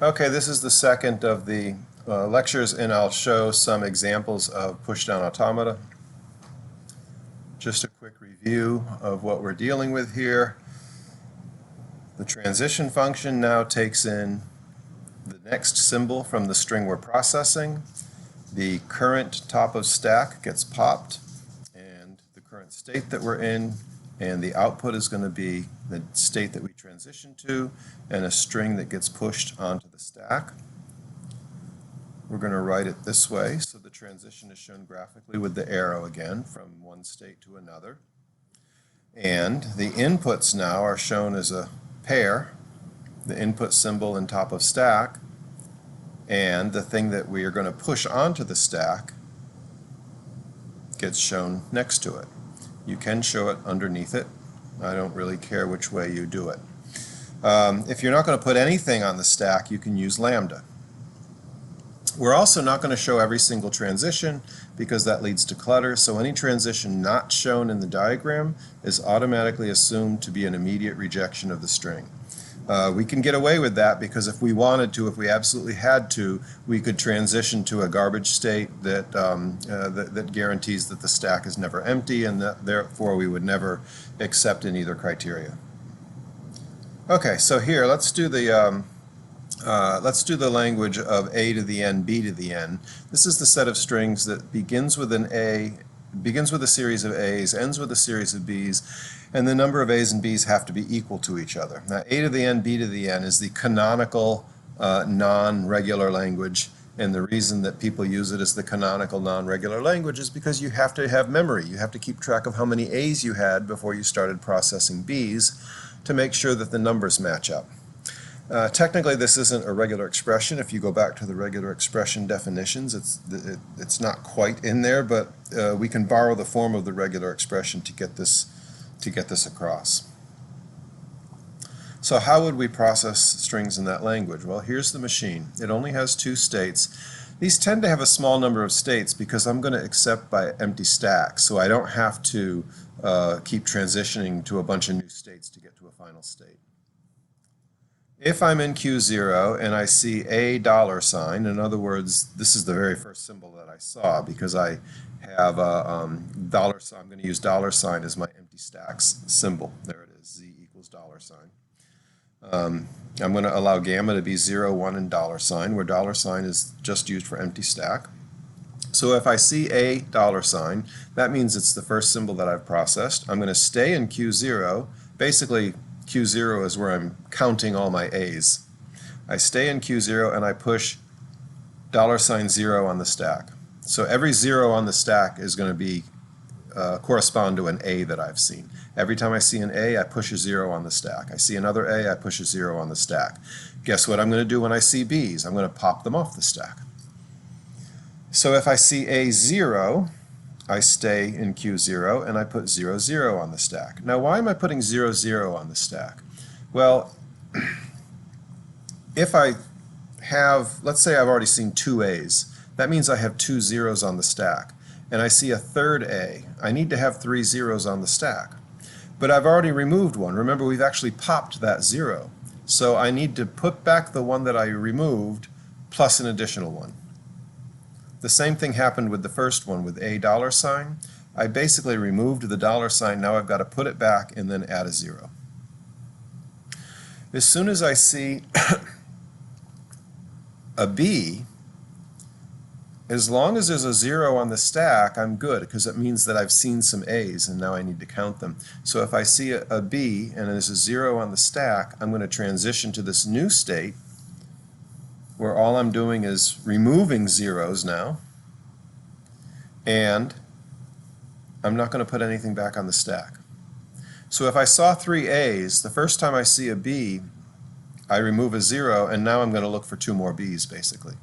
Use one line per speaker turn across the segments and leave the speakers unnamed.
Okay, this is the second of the lectures, and I'll show some examples of push-down automata. Just a quick review of what we're dealing with here. The transition function now takes in the next symbol from the string we're processing. The current top of stack gets popped, and the current state that we're in, and the output is going to be the state that we transition to, and a string that gets pushed onto the stack. We're going to write it this way, so the transition is shown graphically with the arrow again from one state to another. And the inputs now are shown as a pair, the input symbol and top of stack, and the thing that we are going to push onto the stack gets shown next to it. You can show it underneath it. I don't really care which way you do it. If you're not going to put anything on the stack, you can use lambda. We're also not going to show every single transition because that leads to clutter, so any transition not shown in the diagram is automatically assumed to be an immediate rejection of the string. We can get away with that because if we wanted to, if we absolutely had to, we could transition to a garbage state that, that guarantees that the stack is never empty, and that therefore we would never accept in either criteria. Okay, so here let's do the language of a to the n, b to the n. This is the set of strings that begins with an a, begins with a series of a's, ends with a series of b's, and the number of a's and b's have to be equal to each other. Now, a to the n, b to the n is the canonical non-regular language, and the reason that people use it as the canonical non-regular language is because you have to have memory. You have to keep track of how many a's you had before you started processing b's to make sure that the numbers match up. Technically, this isn't a regular expression. If you go back to the regular expression definitions, it's not quite in there, but we can borrow the form of the regular expression to get this across. So how would we process strings in that language? Well, here's the machine. It only has two states. These tend to have a small number of states because I'm going to accept by empty stacks, so I don't have to keep transitioning to a bunch of new states to get to a final state. If I'm in Q0 and I see a $, in other words, this is the very first symbol that I saw because I have a $, I'm going to use $sign as my empty stacks symbol. There it is, z equals $sign. I'm going to allow gamma to be 0, 1, and $sign, where $sign is just used for empty stack. So if I see a $sign, that means it's the first symbol that I've processed. I'm going to stay in Q0. Basically, Q0 is where I'm counting all my A's. I stay in Q0 and I push $0 on the stack. So every 0 on the stack is going to be correspond to an A that I've seen. Every time I see an A, I push a 0 on the stack. I see another A, I push a 0 on the stack. Guess what I'm going to do when I see B's? I'm going to pop them off the stack. So if I see a 0, I stay in Q0 and I put 0, 0 on the stack. Now, why am I putting 0, 0 on the stack? Well, if I have, let's say I've already seen two A's, that means I have two zeros on the stack. And I see a third A. I need to have 3 zeros on the stack. But I've already removed one. Remember, we've actually popped that 0. So I need to put back the one that I removed plus an additional one. The same thing happened with the first one with a $sign. I basically removed the $sign. Now I've got to put it back and then add a 0. As soon as I see a B, as long as there's a 0 on the stack, I'm good because it means that I've seen some A's and now I need to count them. So if I see a B and there's a 0 on the stack, I'm going to transition to this new state where all I'm doing is removing zeros now, and I'm not going to put anything back on the stack. So if I saw 3 A's, the first time I see a B, I remove a 0, and now I'm going to look for 2 more B's, basically.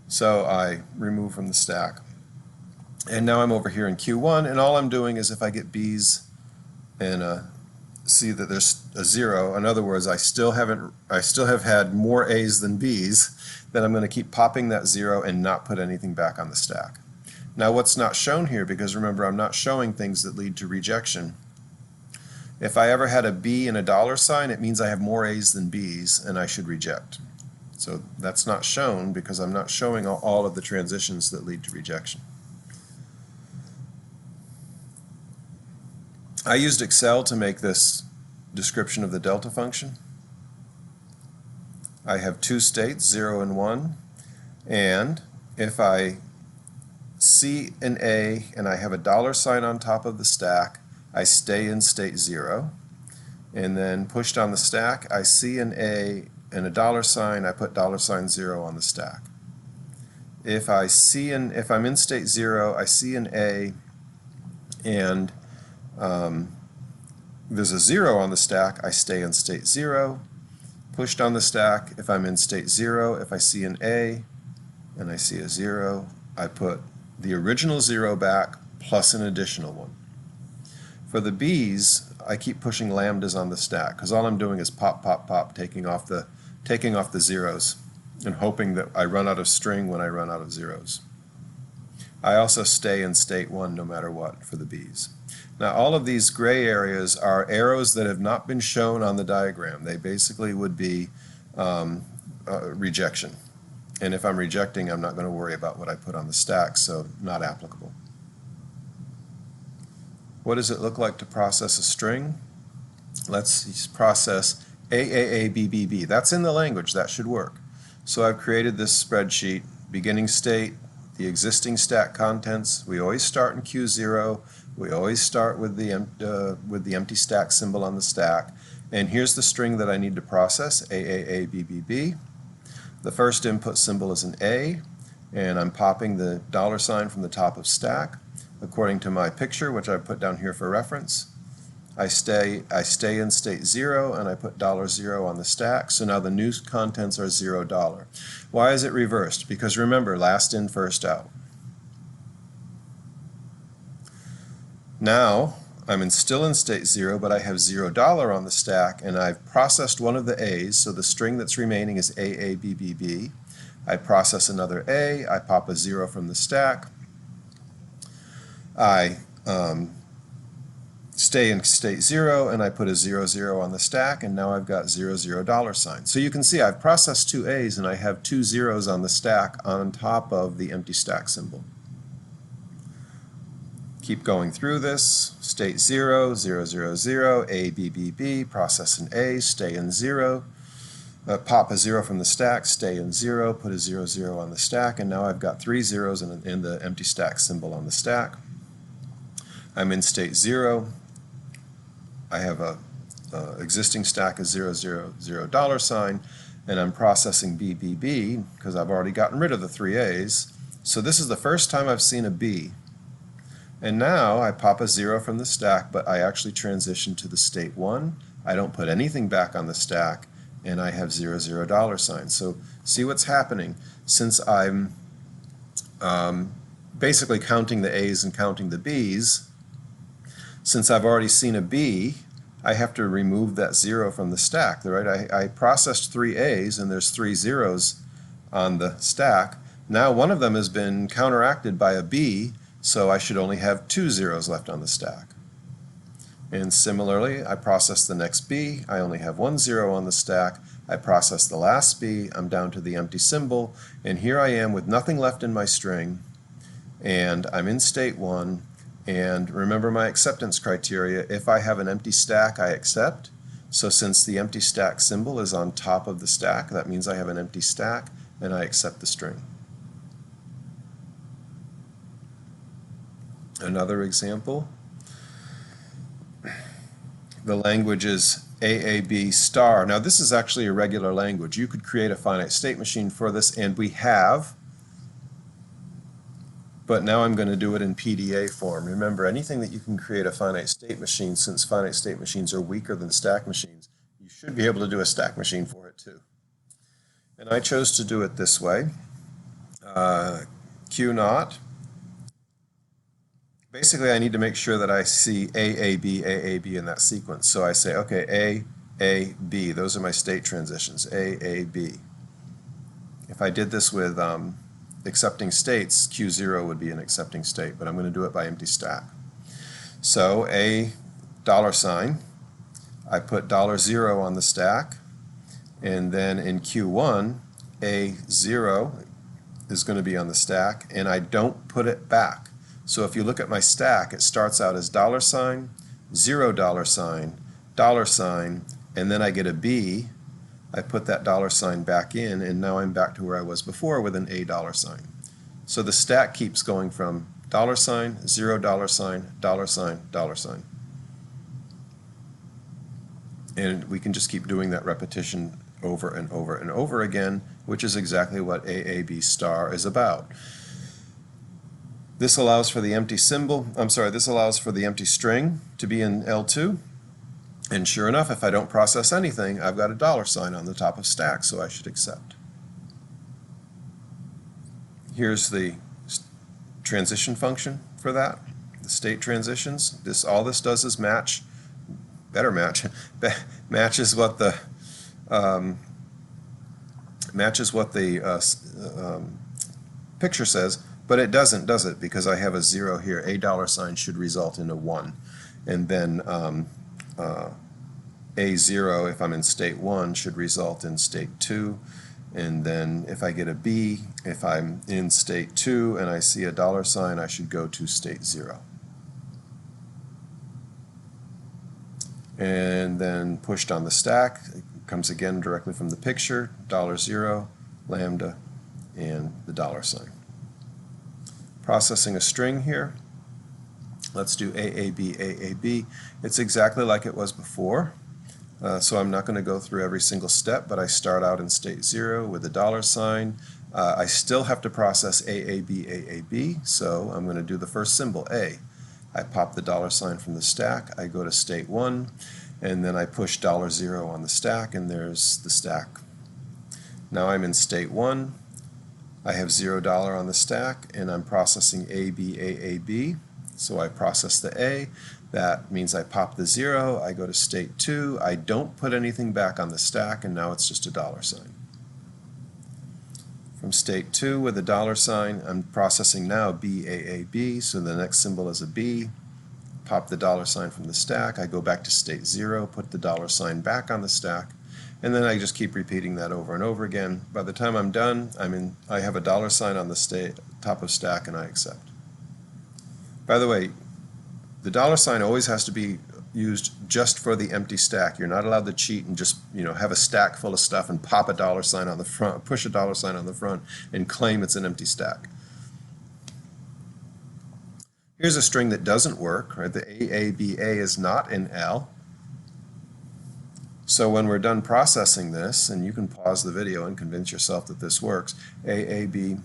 So I remove from the stack. And now I'm over here in Q1, and all I'm doing is if I get B's and see that there's a 0, in other words, I still have had more A's than B's, then I'm going to keep popping that 0 and not put anything back on the stack. Now, what's not shown here, because remember, I'm not showing things that lead to rejection. If I ever had a B and a $sign, it means I have more A's than B's, and I should reject. So that's not shown because I'm not showing all of the transitions that lead to rejection. I used Excel to make this description of the delta function. I have two states, 0 and 1, and if I see an A and I have a $sign on top of the stack, I stay in state 0. And then pushed on the stack, I see an A and a $sign, I put $0 on the stack. If I'm in state 0, I see an A and there's a 0 on the stack, I stay in state 0. Pushed on the stack, if I'm in state 0, if I see an A and I see a 0, I put the original 0 back plus an additional one. For the B's, I keep pushing lambdas on the stack because all I'm doing is pop, pop, pop, taking off the zeros and hoping that I run out of string when I run out of zeros. I also stay in state 1 no matter what for the B's. Now all of these gray areas are arrows that have not been shown on the diagram. They basically would be rejection. And if I'm rejecting, I'm not going to worry about what I put on the stack, so not applicable. What does it look like to process a string? Let's process AAABBB. That's in the language. That should work. So I've created this spreadsheet, beginning state, the existing stack contents. We always start in Q0. We always start with the empty stack symbol on the stack. And here's the string that I need to process, AAABBB. The first input symbol is an A, and I'm popping the $sign from the top of stack. According to my picture, which I put down here for reference, I stay in state 0 and I put $0 on the stack. So now the new contents are $0. Why is it reversed? Because remember, last in, first out. Now I'm still in state 0, but I have $0 on the stack, and I've processed one of the A's, so the string that's remaining is AABBB. I process another A, I pop a 0 from the stack. I stay in state 0 and I put a 00 on the stack, and now I've got $00 So you can see I've processed two A's and I have two zeros on the stack on top of the empty stack symbol. Keep going through this, state 0, 0, 0, 0, A, B, B, B, process an A, stay in 0, pop a 0 from the stack, stay in 0, put a 0, 0 on the stack, and now I've got three zeros in the empty stack symbol on the stack. I'm in state 0. I have a existing stack of $0, and I'm processing B, B, B because I've already gotten rid of the three A's. So this is the first time I've seen a B. And now I pop a 0 from the stack, but I actually transition to the state 1. I don't put anything back on the stack, and I have $00. So see what's happening. Since I'm basically counting the A's and counting the B's, since I've already seen a B, I have to remove that 0 from the stack. Right? I processed three A's, and there's three zeros on the stack. Now one of them has been counteracted by a B, so I should only have two zeros left on the stack. And similarly, I process the next B, I only have 1 0 on the stack. I process the last B, I'm down to the empty symbol, and here I am with nothing left in my string, and I'm in state 1, and remember my acceptance criteria, if I have an empty stack, I accept. So since the empty stack symbol is on top of the stack, that means I have an empty stack, and I accept the string. Another example, the language is AAB star. Now this is actually a regular language. You could create a finite state machine for this, and we have, but now I'm going to do it in PDA form. Remember, anything that you can create a finite state machine, since finite state machines are weaker than stack machines, you should be able to do a stack machine for it too. And I chose to do it this way. Q naught. Basically, I need to make sure that I see AAB in that sequence. So I say, okay, A, B. Those are my state transitions, A, B. If I did this with accepting states, Q0 would be an accepting state, but I'm going to do it by empty stack. So a $, I put $0 on the stack, and then in Q1, A0 is going to be on the stack, and I don't put it back. So if you look at my stack, it starts out as $, $0, $, and then I get a B. I put that $ back in, and now I'm back to where I was before with an $. So the stack keeps going from $, $0, $, and we can just keep doing that repetition over and over and over again, which is exactly what AAB star is about. This allows for the empty symbol, this allows for the empty string to be in L2. And sure enough, if I don't process anything, I've got a $ on the top of stack, so I should accept. Here's the transition function for that, the state transitions. All this does is matches what the picture says, but it doesn't, does it? Because I have a 0 here. A $ should result in a 1, and then A0, if I'm in state 1, should result in state 2, and then if I get a B, if I'm in state 2 and I see a $, I should go to state 0. And then pushed on the stack, it comes again directly from the picture, $0, lambda, and the $. Processing a string here. Let's do AAB, AAB. It's exactly like it was before. So I'm not going to go through every single step, but I start out in state 0 with a $. I still have to process AAB, AAB, so I'm going to do the first symbol, A. I pop the $sign from the stack, I go to state 1, and then I push $0 on the stack, and there's the stack. Now I'm in state 1, I have $0 on the stack, and I'm processing AB, AAB, so I process the A. That means I pop the 0, I go to state 2, I don't put anything back on the stack, and now it's just a $. From state 2 with a $, I'm processing now BAAB, so the next symbol is a B. Pop the $sign from the stack, I go back to state 0, put the $sign back on the stack, and then I just keep repeating that over and over again. By the time I'm done, I have a $sign on the top of stack, and I accept. By the way, the $sign always has to be used just for the empty stack. You're not allowed to cheat and just have a stack full of stuff and pop a $sign on the front, push a $sign on the front, and claim it's an empty stack. Here's a string that doesn't work. Right? The AABA is not in L. So when we're done processing this, and you can pause the video and convince yourself that this works, AABA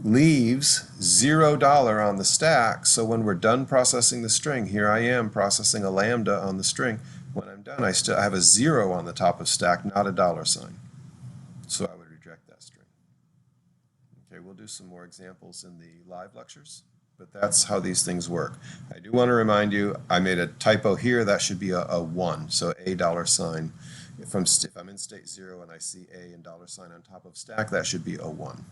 leaves $0 on the stack, so when we're done processing the string, here I am processing a lambda on the string. When I'm done, I have a 0 on the top of stack, not a $sign. So I would reject that string. Okay, we'll do some more examples in the live lectures, but that's how these things work. I do want to remind you, I made a typo here. That should be a 1, so a $. If I'm in state 0 and I see A and $sign on top of stack, that should be a 1.